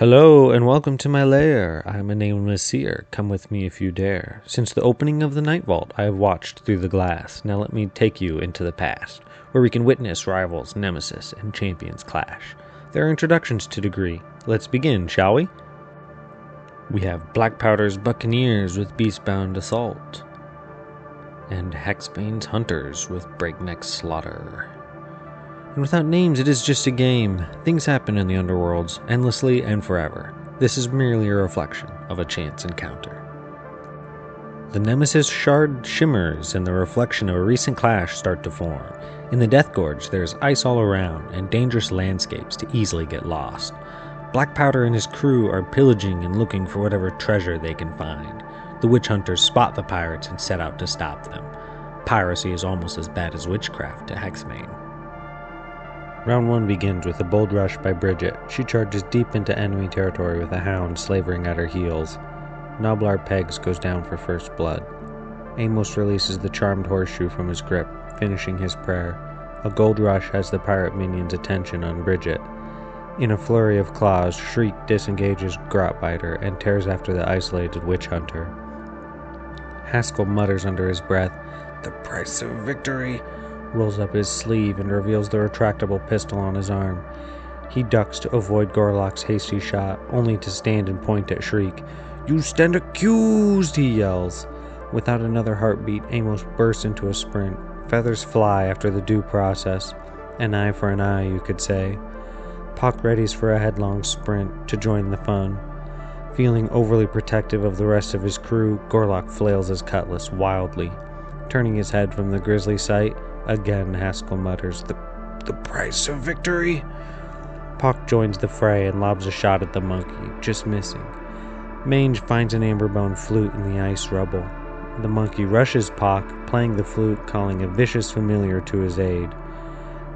Hello, and welcome to my lair. I am a nameless seer. Come with me if you dare. Since the opening of the Night Vault, I have watched through the glass. Now let me take you into the past, where we can witness rivals, nemesis, and champions clash. There are introductions to degree. Let's begin, shall we? We have Blackpowder's buccaneers with beastbound assault, and Hexbane's hunters with breakneck slaughter. And without names, it is just a game. Things happen in the underworlds, endlessly and forever. This is merely a reflection of a chance encounter. The nemesis shard shimmers, and the reflection of a recent clash start to form. In the Death Gorge, there is ice all around, and dangerous landscapes to easily get lost. Blackpowder and his crew are pillaging and looking for whatever treasure they can find. The witchhunters spot the pirates and set out to stop them. Piracy is almost as bad as witchcraft to Hexbane. Round 1 begins with a bold rush by Bridget. She charges deep into enemy territory with a hound slavering at her heels. Noblar Pegs goes down for first blood. Amos releases the charmed horseshoe from his grip, finishing his prayer. A gold rush has the pirate minion's attention on Bridget. In a flurry of claws, Shriek disengages Grotbiter and tears after the isolated witch hunter. Haskell mutters under his breath, "The price of victory," rolls up his sleeve and reveals the retractable pistol on his arm. He ducks to avoid Gorlock's hasty shot, only to stand and point at Shriek. "You stand accused," he yells. Without another heartbeat, Amos bursts into a sprint. Feathers fly after the due process. An eye for an eye, you could say. Puck readies for a headlong sprint to join the fun. Feeling overly protective of the rest of his crew, Gorlock flails his cutlass wildly. Turning his head from the grisly sight, again Haskell mutters, the price of victory." Puck joins the fray and lobs a shot at the monkey, just missing. Mange finds an amber-bone flute in the ice rubble. The monkey rushes Puck, playing the flute, calling a vicious familiar to his aid.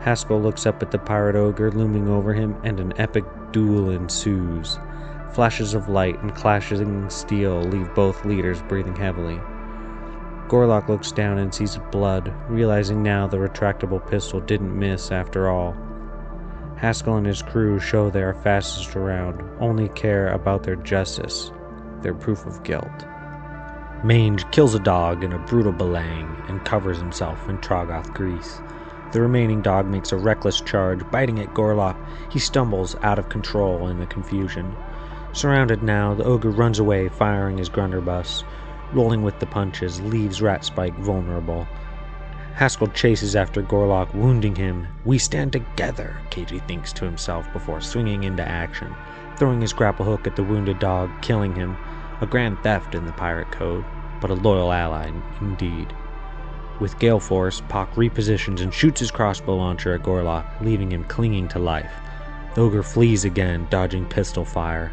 Haskell looks up at the pirate ogre looming over him, and an epic duel ensues. Flashes of light and clashing steel leave both leaders breathing heavily. Gorlock looks down and sees blood, realizing now the retractable pistol didn't miss after all. Haskell and his crew show they are fastest around, only care about their justice, their proof of guilt. Mange kills a dog in a brutal belaying and covers himself in Trogoth grease. The remaining dog makes a reckless charge, biting at Gorlock. He stumbles out of control in the confusion. Surrounded now, the ogre runs away, firing his blunderbuss. Rolling with the punches, leaves Ratspike vulnerable. Haskell chases after Gorlock, wounding him. "We stand together," Cagey thinks to himself before swinging into action, throwing his grapple hook at the wounded dog, killing him. A grand theft in the pirate code, but a loyal ally indeed. With gale force, Puck repositions and shoots his crossbow launcher at Gorlock, leaving him clinging to life. The ogre flees again, dodging pistol fire.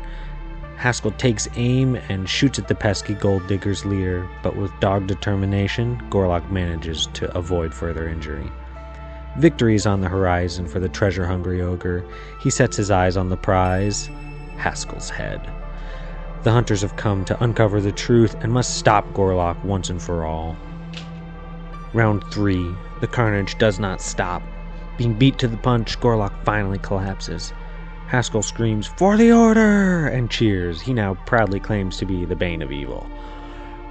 Haskell takes aim and shoots at the pesky gold digger's leader, but with dogged determination, Gorlock manages to avoid further injury. Victory is on the horizon for the treasure-hungry ogre. He sets his eyes on the prize, Haskell's head. The hunters have come to uncover the truth and must stop Gorlock once and for all. Round 3. The carnage does not stop. Being beat to the punch, Gorlock finally collapses. Haskell screams, "For the order!" and cheers. He now proudly claims to be the bane of evil.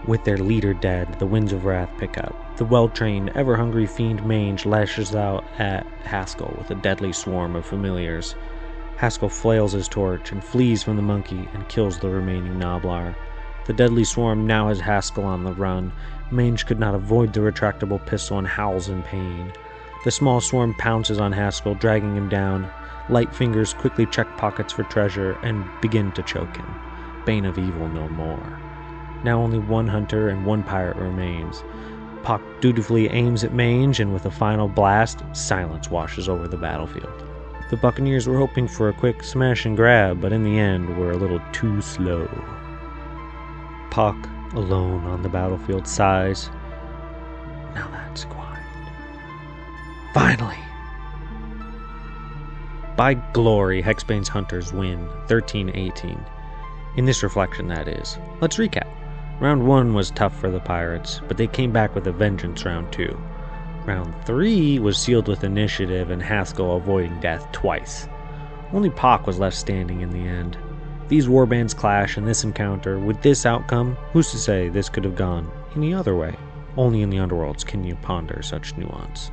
With their leader dead, the winds of wrath pick up. The well-trained, ever-hungry fiend Mange lashes out at Haskell with a deadly swarm of familiars. Haskell flails his torch and flees from the monkey and kills the remaining Noblar. The deadly swarm now has Haskell on the run. Mange could not avoid the retractable pistol and howls in pain. The small swarm pounces on Haskell, dragging him down. Light fingers quickly check pockets for treasure and begin to choke him. Bane of evil no more. Now only one hunter and one pirate remains. Puck dutifully aims at Mange, and with a final blast, silence washes over the battlefield. The buccaneers were hoping for a quick smash and grab, but in the end were a little too slow. Puck, alone on the battlefield, sighs. Now that's quiet. Finally! By glory, Hexbane's hunters win, 13-18. In this reflection, that is. Let's recap. Round 1 was tough for the pirates, but they came back with a vengeance round 2. Round 3 was sealed with initiative and Haskell avoiding death twice. Only Puck was left standing in the end. These warbands clash in this encounter. With this outcome, who's to say this could have gone any other way? Only in the underworlds can you ponder such nuance.